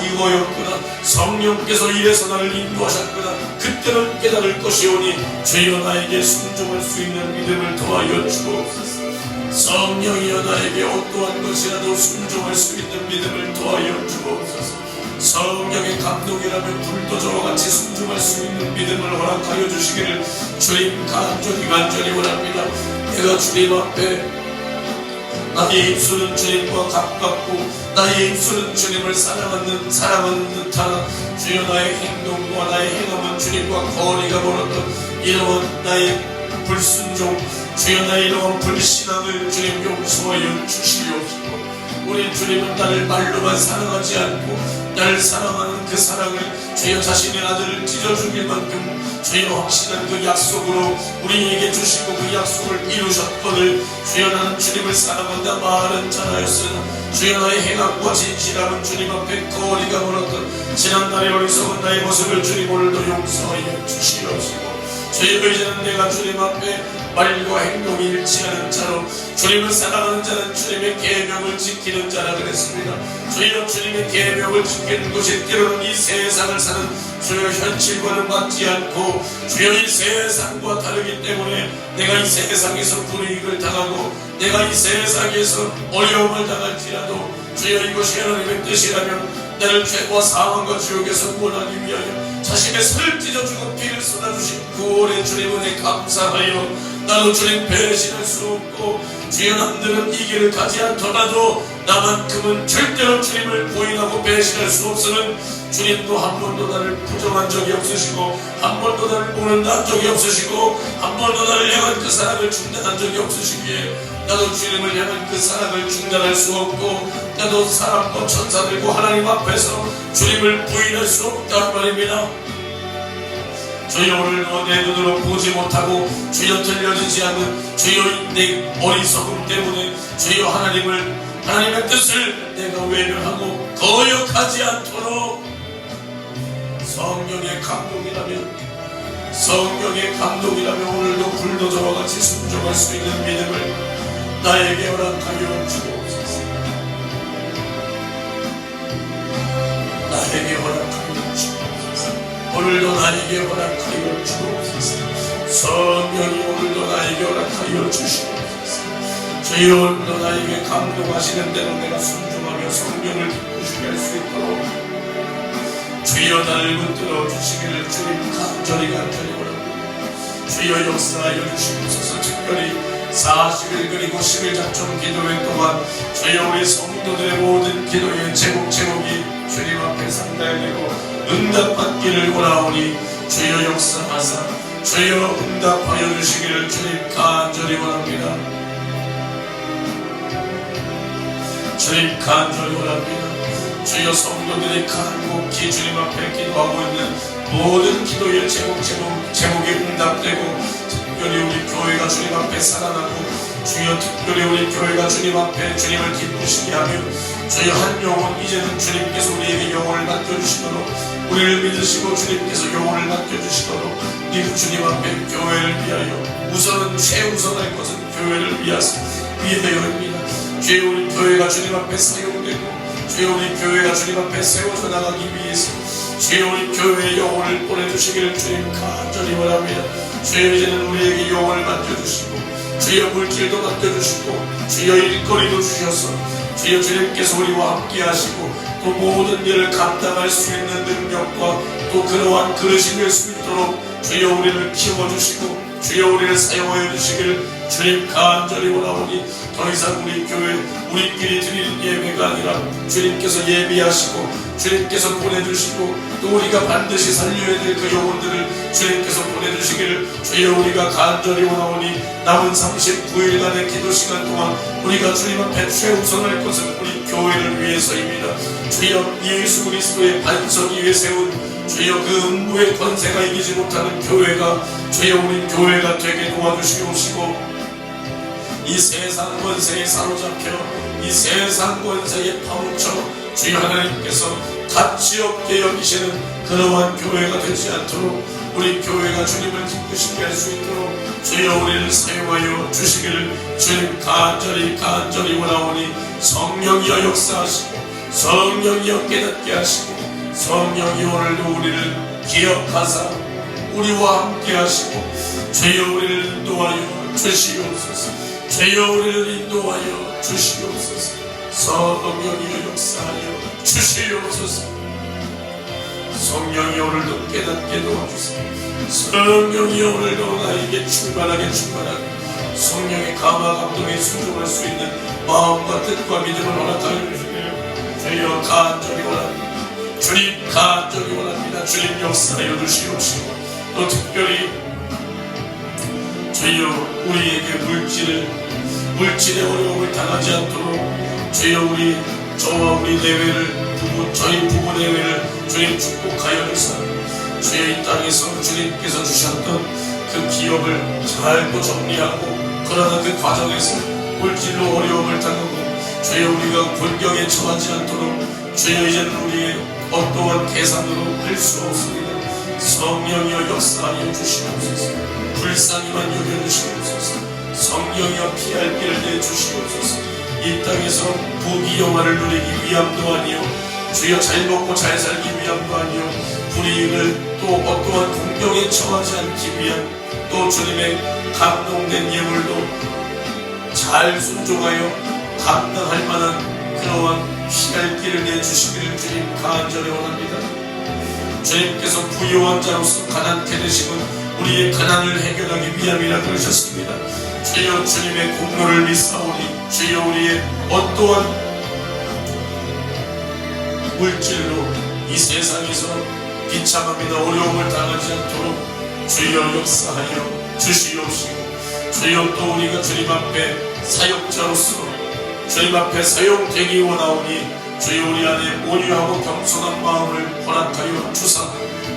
이거였구나 성령께서 이래서 나를 인도하셨구나 그때는 깨달을 것이오니 주여 나에게 순종할 수 있는 믿음을 더하여 주옵소서. 성령이여 나에게 어떠한 것이라도 순종할 수 있는 믿음을 더하여 주옵소서. 성령의 감동이라면 불도저와 같이 순종할 수 있는 믿음을 허락하여 주시기를 주님 간절히 원합니다. 내가 주님 앞에 나의 입술은 주님과 가깝고 나의 입술은 주님을 사랑하는 듯하나 주여 나의 행동과 나의 행함은 주님과 거리가 멀었던 이러한 나의 불순종 주여 나의 이러한 불신앙을 주님 용서하여 주시옵시고 우리 주님은 나를 말로만 사랑하지 않고 나를 사랑하는 그 사랑을 주여 자신의 아들을 찢어주길 만큼 주여 확신한 그 약속으로 우리에게 주시고 그 약속을 이루셨거늘 주여 나는 주님을 사랑한다 말은 잘하였으나 주여 나의 행함과 진실함은 주님 앞에 거리가 멀었던 지난날의 어리석은 나의 모습을 주님 오늘도 용서하여 주시옵시고 주여 이제는 내가 주님 앞에 말과 행동이 일치하는 자로 주님을 사랑하는 자는 주님의 계명을 지키는 자라 그랬습니다. 주여 주님의 계명을 지키는 것이 때로는 이 세상을 사는 주여 현실과는 맞지 않고 주여 이 세상과 다르기 때문에 내가 이 세상에서 불이익을 당하고 내가 이 세상에서 어려움을 당할지라도 주여 이것이 하나님의 뜻이라면 나를 죄와 사망과 지옥에서 구원하기 위하여 자신의 살을 찢어주고 피를 쏟아주신 구원의 주님 은혜 감사하여 나도 주님 배신할 수 없고 주여 남들은 이 길을 가지 않더라도 나만큼은 절대로 주님을 부인하고 배신할 수 없으는 주님도 한 번도 나를 부정한 적이 없으시고 한 번도 나를 모른다한 적이 없으시고 한 번도 나를 향한 그 사랑을 중단한 적이 없으시기에 나도 주님을 향한 그 사랑을 중단할 수 없고 나도 사람과 천사들과 하나님 앞에서 주님을 부인할 수 없단 말입니다. 주여 오늘도 내 눈으로 보지 못하고 주여 들려지지 않는 주여 내 어리석음 때문에 주여 하나님의 뜻을 내가 외면하고 거역하지 않도록 성령의 감동이라면 오늘도 불도저와 같이 순종할 수 있는 믿음을 나에게 허락하여 주옵소서. 나에게 허락하여 주옵소서. 오늘도 나에게 허락하여 주옵소서. 성령이 오늘도 나에게 허락하여 주시옵소서. 주여 오늘도 나에게 감동하시는 대로 내가 순종하며 성령을 기쁘시게 할 수 있도록 주여 나를 붙들어 주시기를 주님 간절히 원합니다. 주여 역사하여 주시옵소서. 특별히 40일 그리고 10일 작정 기도회 동안 주여 우리 성도들의 모든 기도의 제목이 주님 앞에 상달되고 응답받기를 원하오니 주여 역사하사 주여 응답하여 주시기를 주님 간절히 원합니다. 주님 간절히 원합니다. 주여 성도들이 간곡히 주님 앞에 기도하고 있는 모든 기도의 제목이 응답되고 특별히 우리 교회가 주님 앞에 살아나고 주여 특별히 우리 교회가 주님 앞에 주님을 기쁘시게 하며 주여 한 영혼 이제는 주님께서 우리에게 영혼을 맡겨주시도록 우리를 믿으시고 주님께서 영혼을 맡겨주시도록 이 주님 앞에 교회를 위하여 우선은 최우선할 것은 교회를 위하여입니다. 주여 우리 교회가 주님 앞에 사용되고 주여 우리 교회가 주님 앞에 세워져 나가기 위해서 주여 우리 교회에 영혼을 보내주시기를 주님 간절히 원합니다. 주여 이제는 우리에게 영혼을 맡겨주시고 주여 물질도 맡겨주시고 주여 일거리도 주셔서 주여 주님께서 우리와 함께 하시고 또 모든 일을 감당할 수 있는 능력과 또 그러한 그릇이 될 수 있도록 주여 우리를 키워주시고 주여 우리를 사용하여 주시기를 주님 간절히 원하오니 더 이상 우리 교회 우리끼리 드리는 예배가 아니라 주님께서 예비하시고 주님께서 보내주시고 또 우리가 반드시 살려야 될 그 영혼들을 주님께서 보내주시기를 주여 우리가 간절히 원하오니 남은 39일간의 기도 시간 동안 우리가 주님 앞에 최우선할 것은 우리 교회를 위해서입니다. 주여 예수 그리스도의 반석 위에 세운 주여 그 음부의 권세가 이기지 못하는 교회가 주여 우리 교회가 되게 도와주시옵시고 이 세상 권세에 사로잡혀 이 세상 권세에 파묻혀 주여 하나님께서 가치없게 여기시는 그러한 교회가 되지 않도록 우리 교회가 주님을 기쁘시게 할 수 있도록 주여 우리를 사용하여 주시기를 주님 간절히 원하오니 성령이여 역사하시고 성령이여 깨닫게 하시고 성령이 오늘도 우리를 기억하사 우리와 함께 하시고 주여 우리를 인도하여 주시옵소서. 주여 우리를 인도하여 주시옵소서. 성령이여 역사하여 주시옵소서. 성령이 오늘도 깨닫게 도와주세요. 성령이 오늘도 나에게 충만하게 성령의 감화 감동에 순종할 수 있는 마음과 뜻과 믿음을 허락하여 주시기를 주여 간절히 원합니다. 주님 간절히 원합니다. 주님 역사하여 주시옵시고 또 특별히 주여 우리에게 물질의 어려움을 당하지 않도록 주여 저와 우리 내외를 저희 부부 내외를 주님 축복하여 주사 주여 이 땅에서 주님께서 주셨던 그 기업을 잘 정리하고 그러나 그 과정에서 물질로 어려움을 당하고 주여 우리가 곤경에 처하지 않도록 주여 이제는 우리의 어떠한 계산으로 할 수 없습니다. 성령이여 역사하여 주시옵소서. 불쌍히만 여겨주시옵소서. 성령이여 피할 길을 내주시옵소서. 이 땅에서 부귀영화를 누리기 위함도 아니요 주여 잘 먹고 잘 살기 위함도 아니요 불이익을 또 어떠한 공경에 처하지 않기 위한 또 주님의 감동된 예물도 잘 순종하여 감당할 만한 그러한 피할 길을 내주시기를 주님 간절히 원합니다. 주님께서 부유한 자로서 가난케 되심은 우리의 가난을 해결하기 위함이라 그러셨습니다. 주여 주님의 공로를 믿사오니 주여 우리의 어떠한 물질로 이 세상에서 비참함이나 어려움을 당하지 않도록 주여 역사하여 주시옵시고 주여 또 우리가 주님 앞에 사역자로서 주님 앞에 사용되기 원하오니 주여 우리 안에 온유하고 겸손한 마음을 허락하여 주사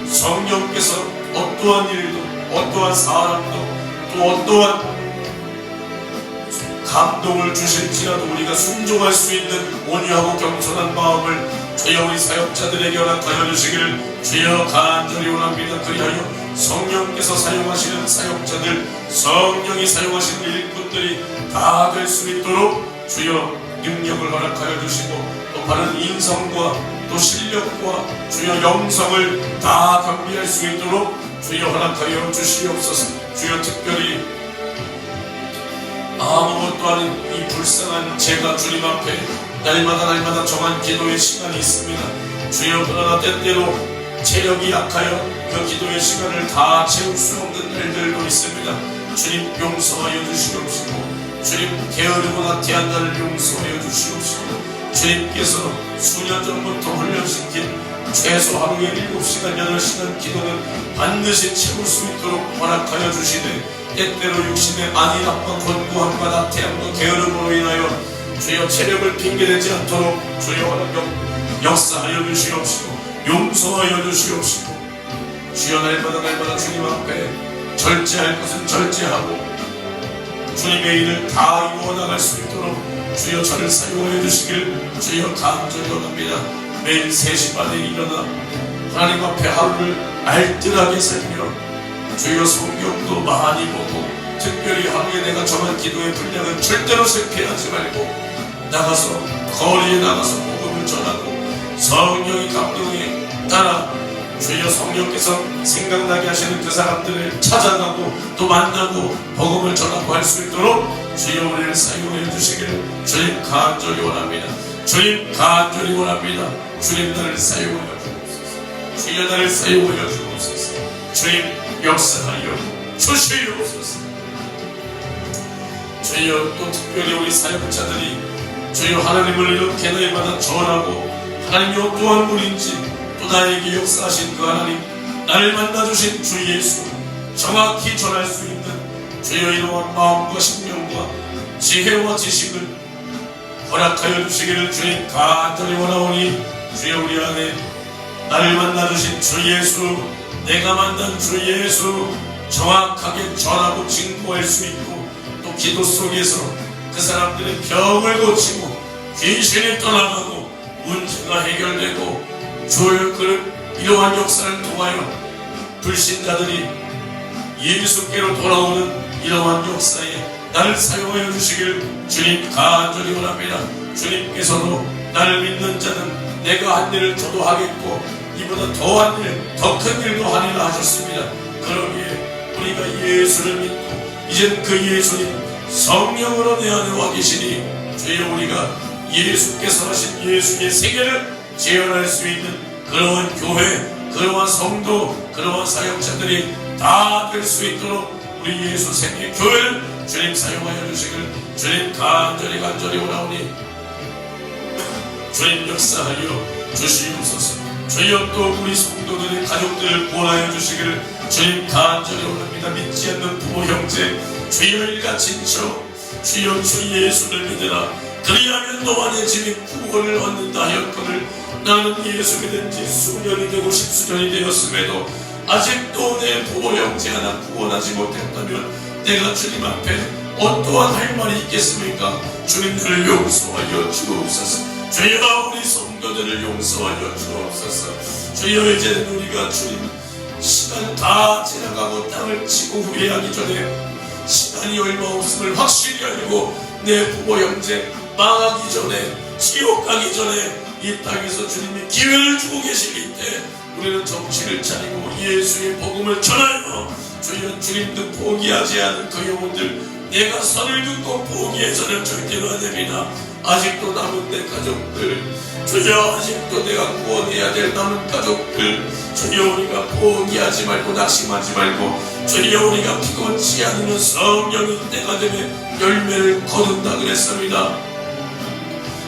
성령께서 어떠한 일도 어떠한 사람도 또 어떠한 감동을 주실지라도 우리가 순종할 수 있는 온유하고 겸손한 마음을 주여 우리 사역자들에게 허락하여 주시기를 주여 간절히 원합니다. 그리하여 성령께서 사용하시는 사역자들 성령이 사용하시는 일꾼들이 다 될 수 있도록 주여 능력을 허락하여 주시고 또 바른 인성과 또 실력과 주여 영성을 다 겸비할 수 있도록 주여 허락하여 주시옵소서. 주여 특별히 아무것도 아닌 이 불쌍한 제가 주님 앞에 날마다 정한 기도의 시간이 있습니다. 주여 그러나 때때로 체력이 약하여 그 기도의 시간을 다 채울 수 없는 날들도 있습니다. 주님 용서하여 주시옵시고 주님 게으르고 나태한 나를 용서하여 주시옵시고 주님께서 수년 전부터 훈련시킨 최소 하루에 7시간 8시간 기도는 반드시 채울 수 있도록 허락하여 주시되 때때로 육신의 안일함과 권고함과 나태함과 게으름으로 인하여 주여 체력을 핑계대지 않도록 주여 역사하여 주시옵시고 용서하여 주시옵시고 주여 날마다 주님 앞에 절제할 것은 절제하고 주님의 일을 다 이루어 나갈 수 있도록 주여 저를 사용하여 주시길 주여 간절히 원합니다. 매일 3시 반에 일어나 하나님 앞에 하루를 알뜰하게 살며 주여 성경도 많이 보고 특별히 하루에 내가 정한 기도의 분량은 절대로 실패하지 말고 나가서 거리에 나가서 복음을 전하고 성령의 감동에 따라 주여 성령께서 생각나게 하시는 그 사람들을 찾아가고 또 만나고 복음을 전하고 할 수 있도록 주여 우리를 사용하여 주시기를 주님 간절히 원합니다. 주님 간절히 원합니다. 주님 나를 사용하여 주옵소서. 주여 나를 사용하여 주옵소서. 주님 역사하여 주시옵소서. 주여 또 특별히 우리 사역자들이 주여 하나님을 이렇게 날마다 전하고 하나님이 어떠한 분인지 또 나에게 역사하신 그 하나님 나를 만나주신 주 예수 정확히 전할 수 있는 주여 이러한 마음과 신명과 지혜와 지식을 허락하여 주시기를 주님 간절히 원하오니 주여 우리 안에 나를 만나주신 주 예수 내가 만난 주 예수 정확하게 전하고 증거할 수 있고 또 기도 속에서 그 사람들의 병을 고치고 귀신이 떠나가고 문제가 해결되고 주의 이러한 역사를 통하여 불신자들이 예수께로 돌아오는 이러한 역사에 나를 사용하여 주시길 주님 간절히 원합니다. 주님께서도 나를 믿는 자는 내가 한 일을 저도 하겠고 이보다 더한 일, 더 큰 일도 하리라 하셨습니다. 그러기에 우리가 예수를 믿고 이젠 그 예수님 성령으로 내 안에 와 계시니 주여 우리가 예수께서 하신 예수의 세계를 재현할 수 있는 그러한 교회, 그러한 성도, 그러한 사역자들이 다 될 수 있도록 우리 예수 생애 교회를 주님 사용하여 주시길 주님 간절히 원하오니 주님 역사하여 주시옵소서. 주여 또 우리 성도들의 가족들을 구원하여 주시기를 주님 간절히 원합니다. 믿지 않는 부모 형제 주여 일가 친척 주여 주 예수를 믿으라. 그리하면 너 안에 집이 구원을 얻는다 하였거늘 나는 예수 믿은 지 수년이 되고 10수년이 되었음에도 아직도 내 부모 형제 하나 구원하지 못했다면 내가 주님 앞에 어떠한 할 말이 있겠습니까? 주님 나를 용서하여 주옵소서. 주여 우리 성도들을 용서하여 주옵소서. 주여 이제는 우리가 주님 시간 다 지나가고 땅을 치고 후회하기 전에, 시간이 얼마 없음을 확실히 알고 내 부모 형제 망하기 전에, 지옥 가기 전에 이 땅에서 주님이 기회를 주고 계실 때 우리는 정신을 차리고 예수의 복음을 전하여 주여 주님도 포기하지 않은 그 영혼들, 내가 선을 긋고 포기해서는 절대로 안 됩니다. 아직도 남은 내 가족들, 주여 아직도 내가 구원해야 될 남은 가족들, 주여 우리가 포기하지 말고 낙심하지 말고, 주여 우리가 피곤치 않으면 성령이 때가 되면 열매를 거둔다 그랬습니다.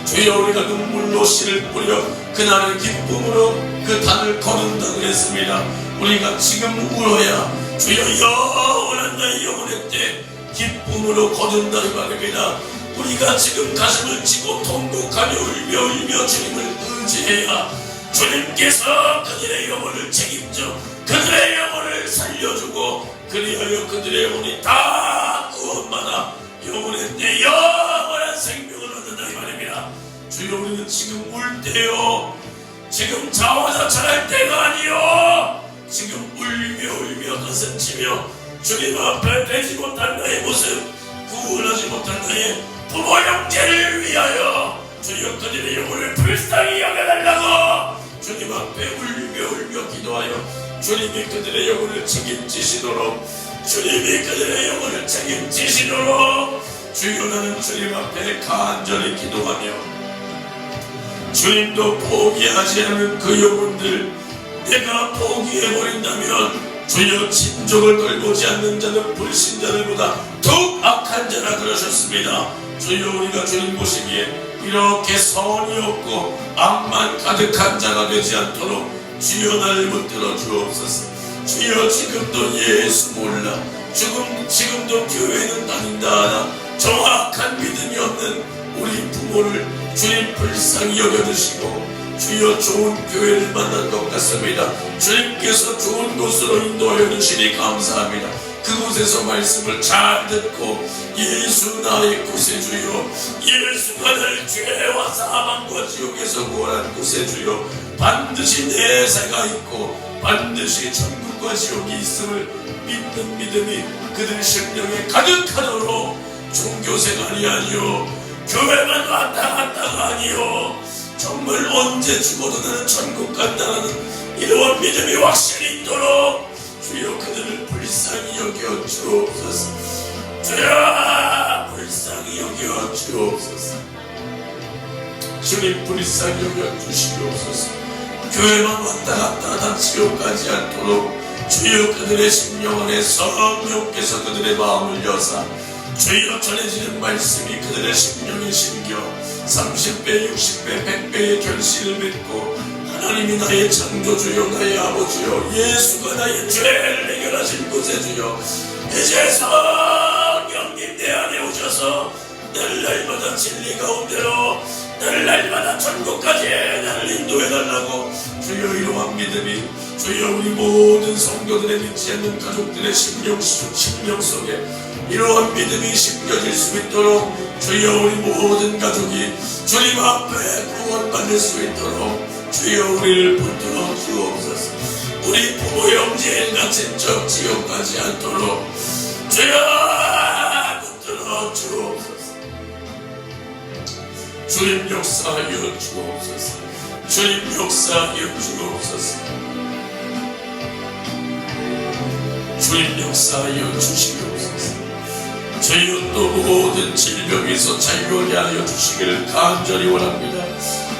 주여 우리가 눈물로 씨를 뿌려 그날의 기쁨으로 그 단을 거둔다 그랬습니다. 우리가 지금 울어야 주여 영원한 나의 영혼의 때 기쁨으로 거둔다 이 말입니다. 우리가 지금 가슴을 치고 통곡하며 울며 주님을 의지해야 주님께서 그들의 영혼을 책임져 그들의 영혼을 살려주고, 그리하여 그들의 영혼이 다 구원받아 영혼의 때 영원한 생명을 얻는다 이 말입니다. 주여 우리는 지금 울 때요, 지금 자화자찬할 때가 아니요, 지금 울며 가슴치며 주님 앞에 되지 못한 나의 모습, 구원하지 못한 나의 부모 형제를 위하여 주여 그들의 영혼을 불쌍히 여겨달라고 주님 앞에 울며 기도하여 주님이 그들의 영혼을 책임지시도록, 주님이 그들의 영혼을 책임지시도록 주여 나는 주님 앞에 간절히 기도하며, 주님도 포기하지 않은 그 영혼들 내가 포기해버린다면 주여 친족을 돌보지 않는 자는 불신자들보다 더욱 악한 자라 그러셨습니다. 주여 우리가 주님 보시기에 이렇게 선이 없고 악만 가득한 자가 되지 않도록 주여 나를 붙들어 주옵소서. 주여 지금도 예수 몰라, 지금도 교회는 다닌다 하나 정확한 믿음이 없는 우리 부모를 주님 불쌍히 여겨주시고, 주여 좋은 교회를 만난 것 같습니다. 주님께서 좋은 곳으로 인도하여 주시니 감사합니다. 그곳에서 말씀을 잘 듣고 예수 나의 구세주여, 예수가 날 죄와 사망과 지옥에서 구원한 구세주여, 반드시 내세가 있고 반드시 천국과 지옥이 있음을 믿는 믿음이 그들 심령에 가득하도록, 종교생활이 아니요 교회만 왔다 갔다가 아니요 정말 언제 죽어도 나는 천국 간다는 이러한 믿음이 확실히 있도록 주여 그들을 불쌍히 여겨 주옵소서. 주여 불쌍히 여겨 주옵소서. 주님 불쌍히 여겨 주시옵소서. 교회만 왔다 갔다 하다 지옥 가지 않도록 주여 그들의 심령 안에 성령께서 그들의 마음을 여사 주여 전해지는 말씀이 그들의 심령에 심겨 30배, 60배, 100배의 결실을 맺고, 하나님이 나의 창조주여 나의 아버지여 예수가 나의 죄를 해결하신 구세주여, 이제 성령님 내 안에 오셔서 나를 날마다 진리 가운데로, 나를 날마다 천국까지 나를 인도해달라고 주여 이러한 믿음이 주여 우리 모든 성도들의 믿지 않는 가족들의 심령 속에 이러한 믿음이 심겨질 수 있도록 주여 우리 모든 가족이 주님 앞에 구원받을 수 있도록 주여 우리를 붙들어 주옵소서. 우리 부모 형제의 갇힌 적 지옥 가지 않도록 주여 붙들어 주옵소서. 주님 역사하여 주옵소서. 주님 역사하여 주옵소서. 주님 역사하여 주시옵소서. 주여 또 모든 질병에서 자유하게 하여 주시기를 간절히 원합니다.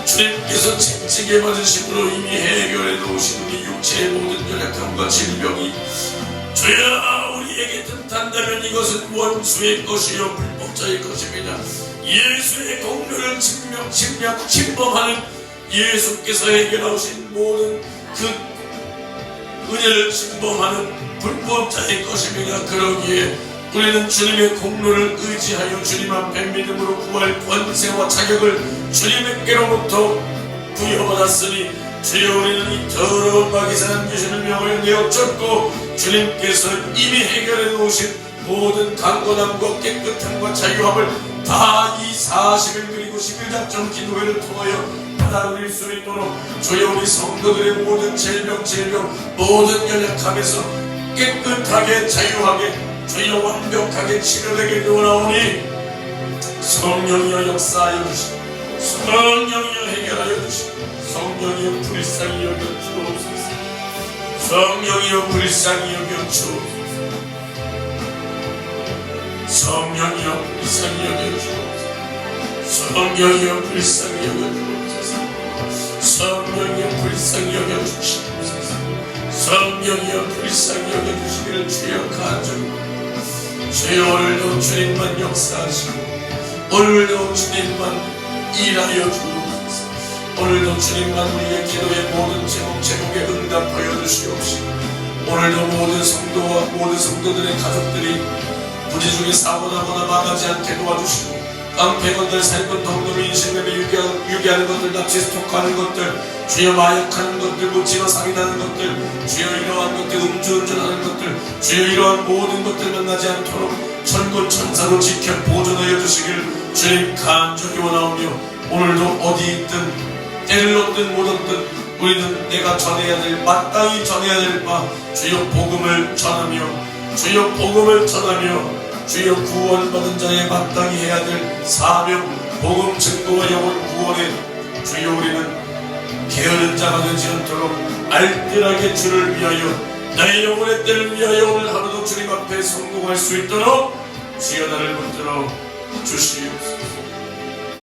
주님께서 채찍에 맞으심으로 이미 해결해 놓으신 우리 육체의 모든 연약함과 질병이 주여 우리에게 틈탄다면 이것은 원수의 것이요 불법자의 것입니다. 예수의 공로를 침범하는 예수께서 해결하신 모든 그 은혜를 침범하는 불법자의 것입니다. 그러기에 우리는 주님의 공로를 의지하여 주님 앞에 믿음으로 구할 권세와 자격을 주님께로부터 부여받았으니 주여 우리는 이 더러운 마귀사는 귀신을 명하여 내어쫓고 주님께서 이미 해결해 놓으신 모든 강건함과 깨끗함과 자유함을 다 이 40일 그리고 10일 작전 기도회를 통하여 받아 누릴 수 있도록 주여 우리 성도들의 모든 질병 모든 연약함에서 깨끗하게 자유하게 주여 완벽하게 치료되길 원하오니 성령이여 역사하여 주시고 성령이여 해결하여 주시고 성령이여 불쌍히 여겨 주옵소서. 성령이여 불쌍히 여겨 주옵소서. 성령이여 불쌍히 여겨 주옵소서. 성령이여 불쌍히 여겨 주옵소서. 성령이여 불쌍히 여겨 주시옵소서. 성령이여 불쌍히 여겨 주시기를 주여 간절히 주여 오늘도 주님만 역사하시고 오늘도 주님만 일하여 주옵소서. 오늘도 주님만 우리의 기도의 모든 제목에 응답하여 주시옵시고 오늘도 모든 성도와 모든 성도들의 가족들이 부지 중에 사고나거나 망하지 않게 도와주시고 깡패건들, 살건, 동물을 인신매매 유기하는 것들, 납치 스토커하는 것들, 주여 마약하는 것들, 묻지마 사기하는 것들, 주여 이러한 것들, 음주운전하는 것들, 주여 이러한 모든 것들 만나지 않도록 천군 천사로 지켜 보존하여 주시기를 주님 간절히 원하오며 오늘도 어디 있든 때를 얻든 못 얻든 우리는 내가 전해야 될 마땅히 전해야 될 바 주여 복음을 전하며 주여 복음을 전하며 주여 구원받은 자의 마땅히 해야 될 사명 복음 증거와 영혼 구원에 주여 우리는 게으른 자가 되지 않도록 알뜰하게 주를 위하여 나의 영혼의 때를 위하여 오늘 하루도 주님 앞에 성공할 수 있도록 주여 나를 붙들어 주시옵소서.